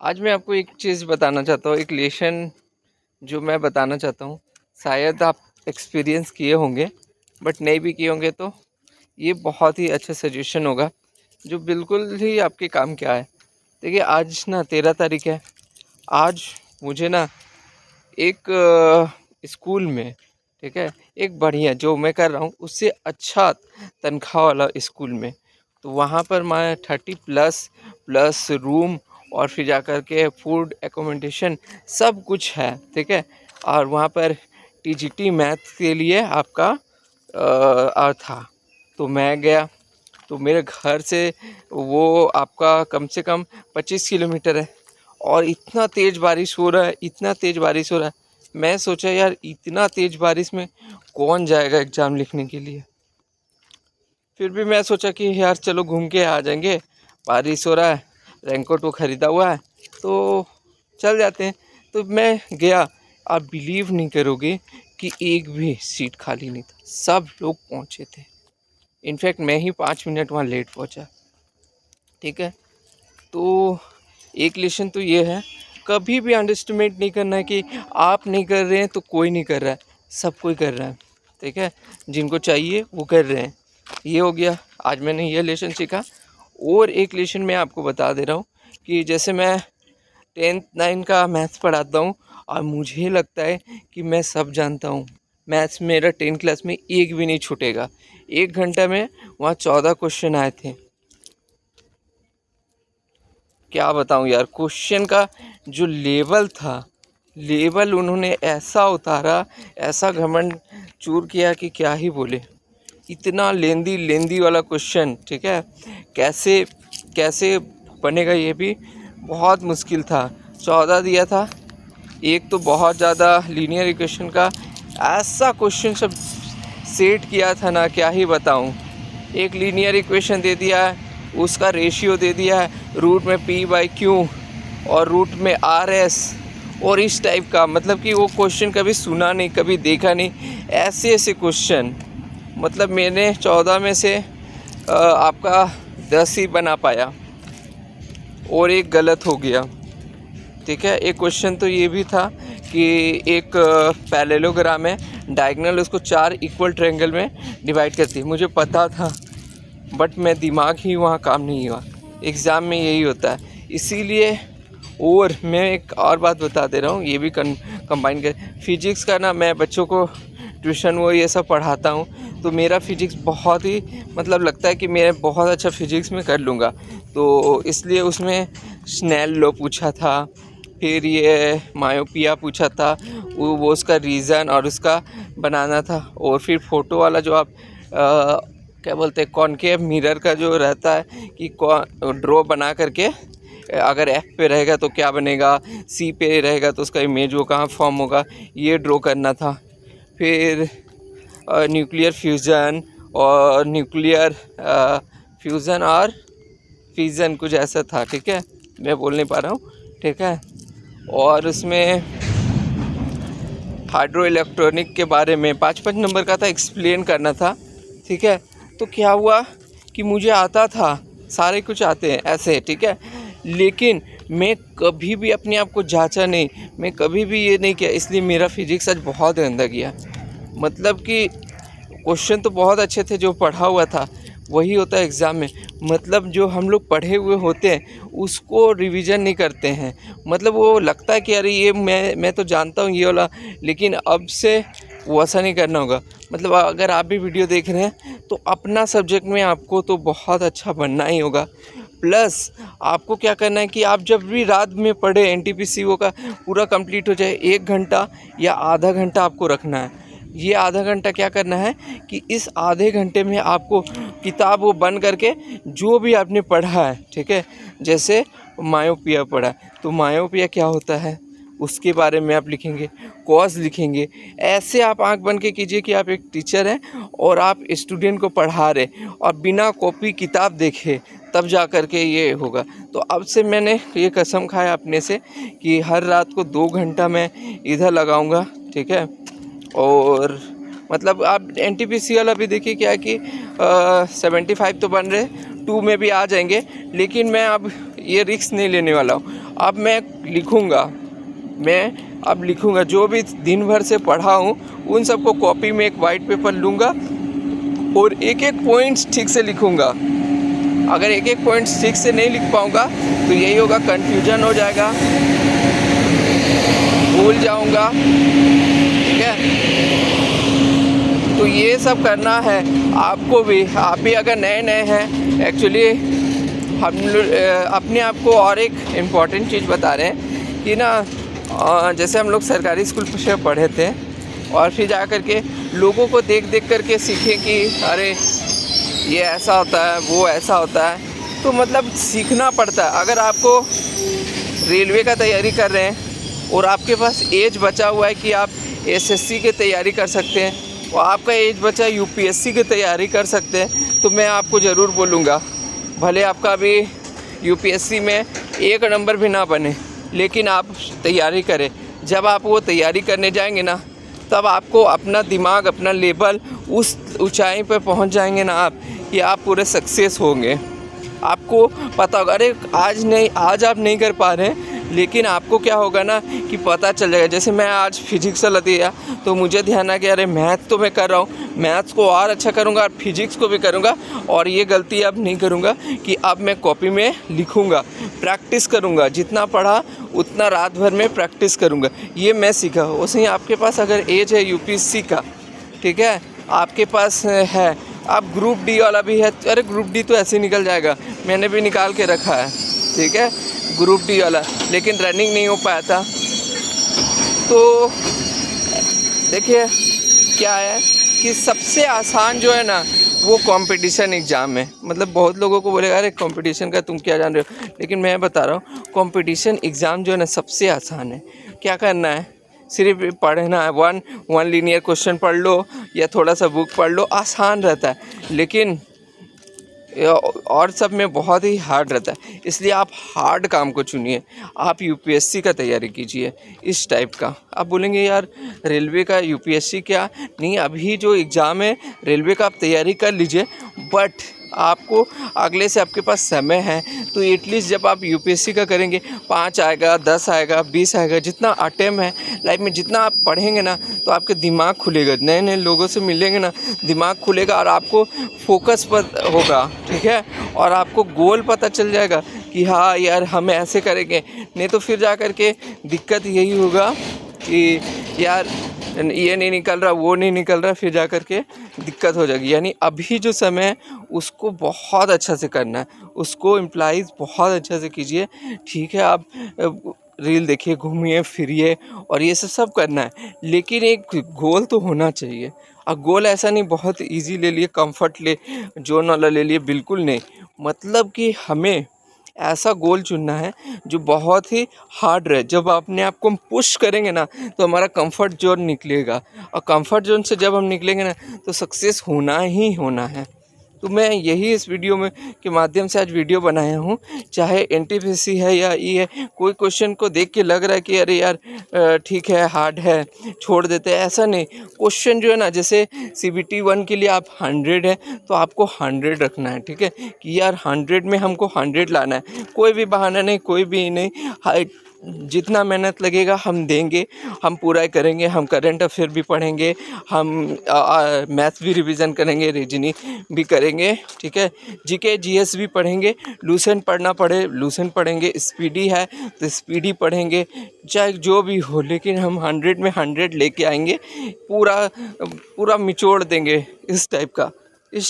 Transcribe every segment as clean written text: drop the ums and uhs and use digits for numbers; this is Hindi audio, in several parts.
आज मैं आपको एक चीज़ बताना चाहता हूँ, एक लेसन जो मैं बताना चाहता हूँ। शायद आप एक्सपीरियंस किए होंगे, बट नहीं भी किए होंगे तो ये बहुत ही अच्छा सजेशन होगा जो बिल्कुल ही आपके काम क्या है। देखिए, आज ना 13 तारीख है। आज मुझे ना एक स्कूल में, ठीक है, एक बढ़िया जो मैं कर रहा हूँ उससे अच्छा तनख्वाह वाला स्कूल में, तो वहाँ पर मैं 30+ प्लस रूम और फिर जा कर के फूड एकोमोडेशन सब कुछ है, ठीक है। और वहाँ पर टीजीटी मैथ के लिए आपका था। तो मैं गया, तो मेरे घर से वो आपका कम से कम 25 किलोमीटर है। और इतना तेज़ बारिश हो रहा है, इतना तेज़ बारिश हो रहा है। मैं सोचा यार इतना तेज़ बारिश में कौन जाएगा एग्ज़ाम लिखने के लिए। फिर भी मैं सोचा कि यार चलो घूम के आ जाएंगे, बारिश हो रहा है, रेनकोट वो ख़रीदा हुआ है तो चल जाते हैं। तो मैं गया, आप बिलीव नहीं करोगे कि एक भी सीट खाली नहीं था, सब लोग पहुँचे थे। इनफैक्ट मैं ही 5 मिनट वहाँ लेट पहुँचा, ठीक है। तो एक लेसन तो ये है, कभी भी अंडरएस्टिमेट नहीं करना है कि आप नहीं कर रहे हैं तो कोई नहीं कर रहा है, सब कोई कर रहा है, ठीक है। जिनको चाहिए वो कर रहे हैं। ये हो गया, आज मैंने ये लेसन सीखा। और एक लेसन मैं आपको बता दे रहा हूँ कि जैसे मैं 10th 9 का मैथ्स पढ़ाता हूँ और मुझे लगता है कि मैं सब जानता हूँ। मैथ्स मेरा 10 क्लास में एक भी नहीं छूटेगा। 1 घंटा में वहाँ 14 क्वेश्चन आए थे। क्या बताऊँ यार, क्वेश्चन का जो लेवल था, लेवल उन्होंने ऐसा उतारा, ऐसा घमंड चूर किया कि क्या ही बोले। इतना लेंदी लेंदी वाला क्वेश्चन, ठीक है। कैसे कैसे बनेगा ये भी बहुत मुश्किल था। 14 दिया था। एक तो बहुत ज़्यादा लीनियर इक्वेशन का ऐसा क्वेश्चन सब सेट किया था ना, क्या ही बताऊँ। एक लीनियर इक्वेशन दे दिया है, उसका रेशियो दे दिया है, रूट में p/q और रूट में rs, और इस टाइप का, मतलब कि वो क्वेश्चन कभी सुना नहीं, कभी देखा नहीं। ऐसे ऐसे क्वेश्चन, मतलब मैंने 14 में से आपका 10 ही बना पाया और एक गलत हो गया, ठीक है। एक क्वेश्चन तो ये भी था कि एक पैरेललोग्राम है, डायगोनल उसको 4 इक्वल ट्रायंगल में डिवाइड करती है। मुझे पता था, बट मैं दिमाग ही वहाँ काम नहीं हुआ। एग्ज़ाम में यही होता है, इसीलिए। और मैं एक और बात बता दे रहा हूँ, ये भी कंबाइन कर, फिजिक्स का ना मैं बच्चों को ट्यूशन वो ये सब पढ़ाता हूँ, तो मेरा फिजिक्स बहुत ही, मतलब लगता है कि मैं बहुत अच्छा फिजिक्स में कर लूँगा। तो इसलिए उसमें स्नेल लॉ पूछा था, फिर ये मायोपिया पूछा था, वो उसका रीज़न और उसका बनाना था। और फिर फ़ोटो वाला जो आप क्या बोलते हैं, कॉनकेव मिरर का जो रहता है कि ड्रॉ बना करके, अगर एफ पे रहेगा तो क्या बनेगा, सी पे रहेगा तो उसका इमेज वो कहाँ फॉर्म होगा, ये ड्रॉ करना था। फिर न्यूक्लियर फ्यूज़न और न्यूक्लियर फ्यूज़न और फिज़न कुछ ऐसा था, ठीक है। मैं बोल नहीं पा रहा हूँ, ठीक है। और उसमें हाइड्रो इलेक्ट्रॉनिक के बारे में 5-5 नंबर का था, एक्सप्लेन करना था, ठीक है। तो क्या हुआ कि मुझे आता था, सारे कुछ आते हैं ऐसे, ठीक है, लेकिन मैं कभी भी अपने आप को जांचा नहीं, मैं कभी भी ये नहीं किया, इसलिए मेरा फिजिक्स आज बहुत गंदा गया। मतलब कि क्वेश्चन तो बहुत अच्छे थे, जो पढ़ा हुआ था वही होता है एग्ज़ाम में। मतलब जो हम लोग पढ़े हुए होते हैं उसको रिवीजन नहीं करते हैं, मतलब वो लगता है कि अरे ये मैं तो जानता हूँ ये वाला, लेकिन अब से वो ऐसा नहीं करना होगा। मतलब अगर आप भी वीडियो देख रहे हैं तो अपना सब्जेक्ट में आपको तो बहुत अच्छा बनना ही होगा। प्लस आपको क्या करना है कि आप जब भी रात में पढ़े, एनटीपीसी का पूरा कंप्लीट हो जाए, 1 घंटा या आधा घंटा आपको रखना है। ये आधा घंटा क्या करना है कि इस आधे घंटे में आपको किताब वो बंद करके जो भी आपने पढ़ा है, ठीक है, जैसे मायोपिया पढ़ा, तो मायोपिया क्या होता है उसके बारे में आप लिखेंगे, कॉज लिखेंगे। ऐसे आप आंख बंद के कीजिए कि आप एक टीचर हैं और आप स्टूडेंट को पढ़ा रहे, और बिना कॉपी किताब देखे तब जा कर के ये होगा। तो अब से मैंने ये कसम खाया अपने से कि हर रात को 2 घंटा मैं इधर लगाऊंगा, ठीक है। और मतलब आप एनटीपीसी वाला भी देखिए, क्या है कि 75 तो बन रहे, 2 में भी आ जाएंगे, लेकिन मैं अब ये रिस्क नहीं लेने वाला हूँ। अब मैं लिखूँगा, मैं अब लिखूँगा जो भी दिन भर से पढ़ा हूँ उन सबको कॉपी में एक वाइट पेपर लूँगा और एक एक पॉइंट्स ठीक से लिखूँगा। अगर एक एक पॉइंट्स ठीक से नहीं लिख पाऊँगा तो यही होगा, कन्फ्यूजन हो जाएगा, भूल जाऊँगा, ठीक है। तो ये सब करना है आपको भी। आप भी अगर नए नए हैं, एक्चुअली हम अपने आप को और एक इम्पॉर्टेंट चीज़ बता रहे हैं कि ना जैसे हम लोग सरकारी स्कूल से पढ़े थे और फिर जा कर के लोगों को देख देख करके सीखें कि अरे ये ऐसा होता है, वो ऐसा होता है, तो मतलब सीखना पड़ता है। अगर आपको रेलवे का तैयारी कर रहे हैं और आपके पास एज बचा हुआ है कि आप एसएससी की तैयारी कर सकते हैं और आपका एज बचा यूपीएससी की तैयारी कर सकते हैं, तो मैं आपको ज़रूर बोलूँगा, भले आपका अभी यूपीएससी में 1 नंबर भी ना बने, लेकिन आप तैयारी करें। जब आप वो तैयारी करने जाएंगे ना, तब आपको अपना दिमाग, अपना लेवल उस ऊंचाई पर पहुंच जाएंगे ना आप, कि आप पूरे सक्सेस होंगे। आपको पता होगा, अरे आज आप नहीं कर पा रहे हैं, लेकिन आपको क्या होगा ना कि पता चल जाएगा। जैसे मैं आज फिजिक्स चला दिया तो मुझे ध्यान आ गया, अरे मैथ तो मैं कर रहा हूँ, मैथ्स को और अच्छा करूँगा और फिजिक्स को भी करूँगा, और ये गलती अब नहीं करूँगा कि अब मैं कॉपी में लिखूँगा, प्रैक्टिस करूँगा, जितना पढ़ा उतना रात भर में प्रैक्टिस करूँगा। ये मैं सीखा। वैसे ही आपके पास अगर एज है यूपीएससी का, ठीक है, आपके पास है, आप ग्रुप डी वाला भी है, अरे ग्रुप डी तो ऐसे निकल जाएगा, मैंने भी निकाल के रखा है, ठीक है, ग्रुप डी वाला, लेकिन रनिंग नहीं हो पाया था। तो देखिए क्या है कि सबसे आसान जो है ना वो कंपटीशन एग्ज़ाम है। मतलब बहुत लोगों को बोलेगा अरे कंपटीशन का तुम क्या जान रहे हो, लेकिन मैं बता रहा हूँ कंपटीशन एग्ज़ाम जो है ना सबसे आसान है। क्या करना है, सिर्फ पढ़ना है, वन लीनियर क्वेश्चन पढ़ लो या थोड़ा सा बुक पढ़ लो, आसान रहता है, लेकिन और सब में बहुत ही हार्ड रहता है। इसलिए आप हार्ड काम को चुनिए। आप यूपीएससी का तैयारी कीजिए इस टाइप का। आप बोलेंगे यार रेलवे का यूपीएससी क्या, नहीं, अभी जो एग्ज़ाम है रेलवे का आप तैयारी कर लीजिए, बट आपको अगले से आपके पास समय है, तो एटलीस्ट जब आप यूपीएससी का करेंगे 5 आएगा, 10 आएगा, 20 आएगा, जितना अटेम्प्ट है लाइफ में, जितना आप पढ़ेंगे ना तो आपके दिमाग खुलेगा, नए नए लोगों से मिलेंगे ना, दिमाग खुलेगा और आपको फोकस पर होगा, ठीक है, और आपको गोल पता चल जाएगा कि हाँ यार हम ऐसे करेंगे। नहीं तो फिर जा कर के दिक्कत यही होगा कि यार ये नहीं निकल रहा, वो नहीं निकल रहा, फिर जा कर के दिक्कत हो जाएगी। यानी अभी जो समय है उसको बहुत अच्छा से करना है, उसको इम्प्लाइज बहुत अच्छा से कीजिए, ठीक है। आप रील देखिए, घूमिए फिरिए और ये सब करना है, लेकिन एक गोल तो होना चाहिए। अब गोल ऐसा नहीं बहुत इजी ले लिए, कंफर्ट ले जोन वाला ले लिए, बिल्कुल नहीं। मतलब कि हमें ऐसा गोल चुनना है जो बहुत ही हार्ड रहे। जब अपने आप को हम पुश करेंगे ना तो हमारा कंफर्ट जोन निकलेगा, और कंफर्ट जोन से जब हम निकलेंगे ना तो सक्सेस होना ही होना है। तो मैं यही इस वीडियो में के माध्यम से आज वीडियो बनाया हूँ। चाहे एनटीपीसी है या ये है, कोई क्वेश्चन को देख के लग रहा है कि अरे यार ठीक है, हार्ड है, छोड़ देते हैं, ऐसा नहीं। क्वेश्चन जो है ना, जैसे CBT 1 के लिए आप 100 है तो आपको 100 रखना है, ठीक है, कि यार 100 में हमको 100 लाना है। कोई भी बहाना नहीं, कोई भी नहीं, जितना मेहनत लगेगा हम देंगे, हम पूरा करेंगे। हम करंट अफेयर भी पढ़ेंगे, हम मैथ्स भी रिवीजन करेंगे, रीजनिंग भी करेंगे, ठीक है, जीके जीएस भी पढ़ेंगे। लूसेंट पढ़ना पड़े लूसेंट पढ़ेंगे, स्पीडी है तो स्पीडी पढ़ेंगे, चाहे जो भी हो, लेकिन हम 100 में 100 लेके आएंगे, पूरा निचोड़ देंगे। इस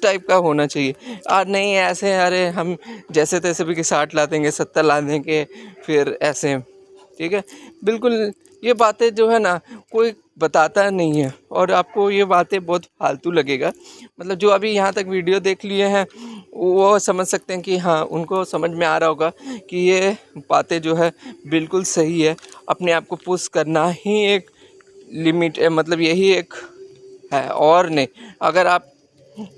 टाइप का होना चाहिए। और नहीं ऐसे अरे हम जैसे तैसे भी कि 60 ला देंगे, 70 ला देंगे, फिर ऐसे, ठीक है, बिल्कुल ये बातें जो है ना कोई बताता नहीं है, और आपको ये बातें बहुत फालतू लगेगा। मतलब जो अभी यहाँ तक वीडियो देख लिए हैं वो समझ सकते हैं कि हाँ, उनको समझ में आ रहा होगा कि ये बातें जो है बिल्कुल सही है। अपने आप को पुश करना ही एक लिमिट है, मतलब यही एक है, और नहीं। अगर आप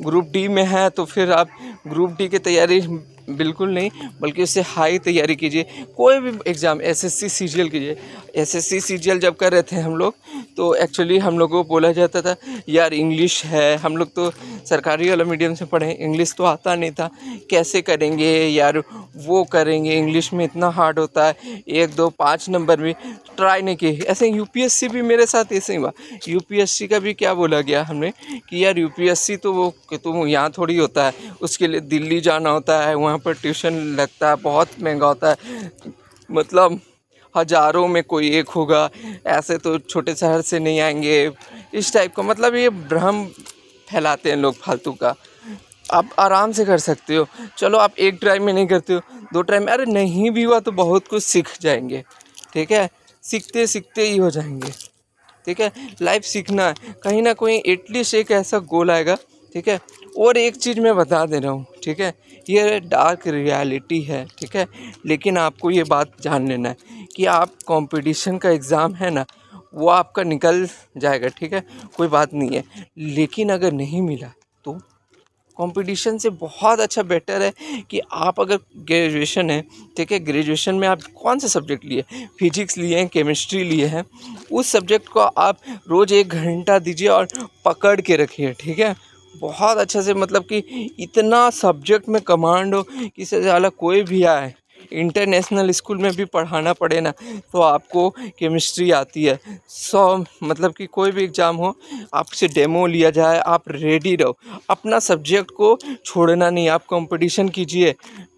ग्रुप डी में है तो फिर आप ग्रुप डी की तैयारी बिल्कुल नहीं, बल्कि उससे हाई तैयारी कीजिए। कोई भी एग्ज़ाम एसएससी सीजीएल कीजिए। एसएससी सीजीएल जब कर रहे थे हम लोग, तो एक्चुअली हम लोगों को बोला जाता था यार इंग्लिश है, हम लोग तो सरकारी वाला मीडियम से पढ़े, इंग्लिश तो आता नहीं था, कैसे करेंगे यार, वो करेंगे इंग्लिश में इतना हार्ड होता है, 1 2 5 नंबर भी ट्राई नहीं किए। ऐसे यूपीएससी भी मेरे साथ ऐसे ही हुआ। यूपीएससी का भी क्या बोला गया हमें कि यार यूपीएससी तो वो तुम यहाँ थोड़ी होता है, उसके लिए दिल्ली जाना होता है, वहाँ पर ट्यूशन लगता है, बहुत महंगा होता है, मतलब हज़ारों में कोई एक होगा, ऐसे तो छोटे शहर से नहीं आएंगे, इस टाइप का मतलब ये भ्रम फैलाते हैं लोग फालतू का। आप आराम से कर सकते हो। चलो आप एक ट्राई में नहीं करते हो, 2 ट्राई में, अरे नहीं भी हुआ तो बहुत कुछ सीख जाएंगे, ठीक है, सीखते सीखते ही हो जाएंगे, ठीक है। लाइफ सीखना है, कहीं ना कहीं एटलीस्ट एक ऐसा गोल आएगा, ठीक है। और एक चीज़ मैं बता दे रहा हूँ, ठीक है, ये डार्क रियलिटी है, ठीक है, लेकिन आपको ये बात जान लेना है कि आप कंपटीशन का एग्ज़ाम है ना, वो आपका निकल जाएगा, ठीक है, कोई बात नहीं है। लेकिन अगर नहीं मिला तो कंपटीशन से बहुत अच्छा बेटर है कि आप अगर ग्रेजुएशन है, ठीक है, ग्रेजुएशन में आप कौन सा सब्जेक्ट लिए, फिजिक्स लिए हैं, केमिस्ट्री लिए हैं, उस सब्जेक्ट को आप रोज़ 1 घंटा दीजिए और पकड़ के रखिए, ठीक है, बहुत अच्छे से, मतलब कि इतना सब्जेक्ट में कमांड हो कि इससे ज़्यादा कोई भी आए, इंटरनेशनल स्कूल में भी पढ़ाना पड़े ना, तो आपको केमिस्ट्री आती है। मतलब कि कोई भी एग्ज़ाम हो, आपसे डेमो लिया जाए, आप रेडी रहो, अपना सब्जेक्ट को छोड़ना नहीं, आप कंपटीशन कीजिए,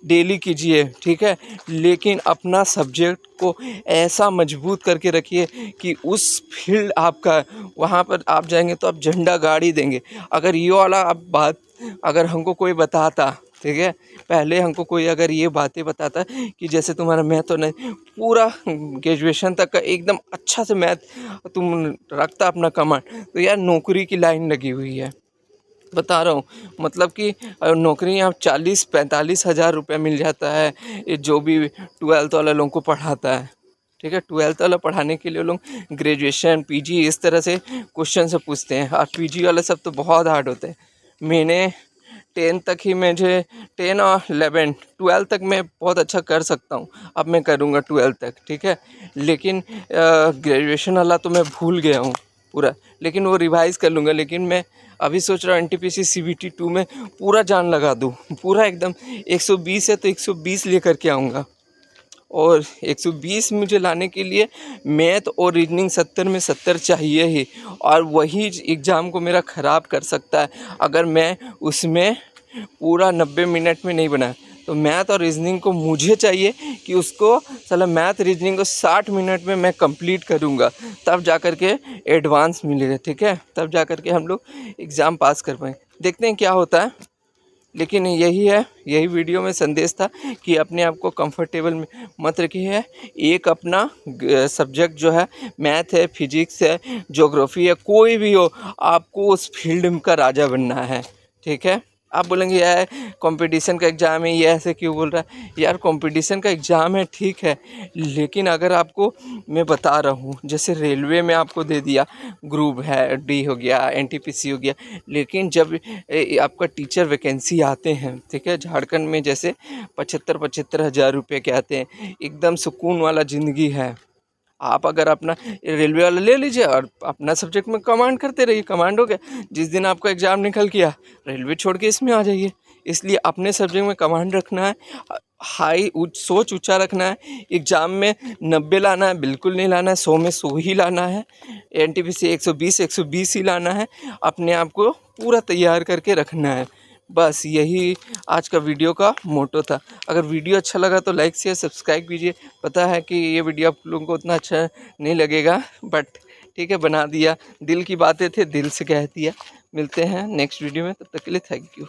डेली कीजिए, ठीक है, लेकिन अपना सब्जेक्ट को ऐसा मजबूत करके रखिए कि उस फील्ड आपका, वहाँ पर आप जाएंगे तो आप झंडा गाड़ ही देंगे। अगर ये वाला आप बात अगर हमको कोई बताता, ठीक है, पहले हमको कोई अगर ये बातें बताता कि जैसे तुम्हारा मैथ तो नहीं, पूरा ग्रेजुएशन तक का एकदम अच्छा से मैथ तुम रखता अपना कमांड, तो यार नौकरी की लाइन लगी हुई है, बता रहा हूँ। मतलब कि नौकरी यहाँ 40-45 हज़ार रुपये मिल जाता है, ये जो भी 12th वाला लोगों को पढ़ाता है, ठीक है, 12th वाला पढ़ाने के लिए लोग ग्रेजुएशन पीजी इस तरह से क्वेश्चन से पूछते हैं, और पीजी वाला सब तो बहुत हार्ड होते हैं। मैंने 10 तक ही, मुझे 10 और 11 12 तक मैं बहुत अच्छा कर सकता हूँ, अब मैं करूँगा 12 तक, ठीक है, लेकिन ग्रेजुएशन वाला तो मैं भूल गया हूँ पूरा, लेकिन वो रिवाइज़ कर लूँगा। लेकिन मैं अभी सोच रहा हूँ एनटीपीसी सीबीटी 2 में पूरा जान लगा दूँ, पूरा एकदम 120 है तो 120 लेकर के आऊँगा, और 120 मुझे लाने के लिए मैथ और रीजनिंग 70 में 70 चाहिए ही, और वही एग्ज़ाम को मेरा ख़राब कर सकता है अगर मैं उसमें पूरा 90 मिनट में नहीं बनाया। तो मैथ और रीजनिंग को मुझे चाहिए कि उसको साला मैथ रीजनिंग को 60 मिनट में मैं कंप्लीट करूँगा, तब जा कर के एडवांस मिलेगा, ठीक है, तब जा कर के हम लोग एग्ज़ाम पास कर पाएंगे। देखते हैं क्या होता है, लेकिन यही है, यही वीडियो में संदेश था कि अपने आप को कंफर्टेबल मत रखिए। एक अपना सब्जेक्ट जो है, मैथ है, फिजिक्स है, ज्योग्राफी है, कोई भी हो, आपको उस फील्ड का राजा बनना है, ठीक है। आप बोलेंगे यार कंपटीशन का एग्ज़ाम है, ये ऐसे क्यों बोल रहा है, यार कंपटीशन का एग्ज़ाम है, ठीक है, लेकिन अगर आपको मैं बता रहा हूँ, जैसे रेलवे में आपको दे दिया, ग्रुप है, डी हो गया, एनटीपीसी हो गया, लेकिन जब आपका टीचर वैकेंसी आते हैं, ठीक है, झारखंड में जैसे 75-75 हज़ार रुपये के आते हैं, एकदम सुकून वाला ज़िंदगी है। आप अगर अपना रेलवे वाला ले लीजिए और अपना सब्जेक्ट में कमांड करते रहिए, कमांड हो गया, जिस दिन आपका एग्ज़ाम निकल गया, रेलवे छोड़ के इसमें आ जाइए। इसलिए अपने सब्जेक्ट में कमांड रखना है, हाई सोच ऊंचा रखना है, एग्ज़ाम में 90 लाना है, बिल्कुल नहीं लाना है, 100 में 100 ही लाना है, एनटीपीसी 120 ही लाना है, अपने आप को पूरा तैयार करके रखना है। बस यही आज का वीडियो का मोटो था। अगर वीडियो अच्छा लगा तो लाइक शेयर सब्सक्राइब कीजिए। पता है कि ये वीडियो आप लोगों को उतना अच्छा नहीं लगेगा, बट ठीक है, बना दिया, दिल की बातें थे, दिल से कह दिया। मिलते हैं नेक्स्ट वीडियो में, तब तक के लिए थैंक यू।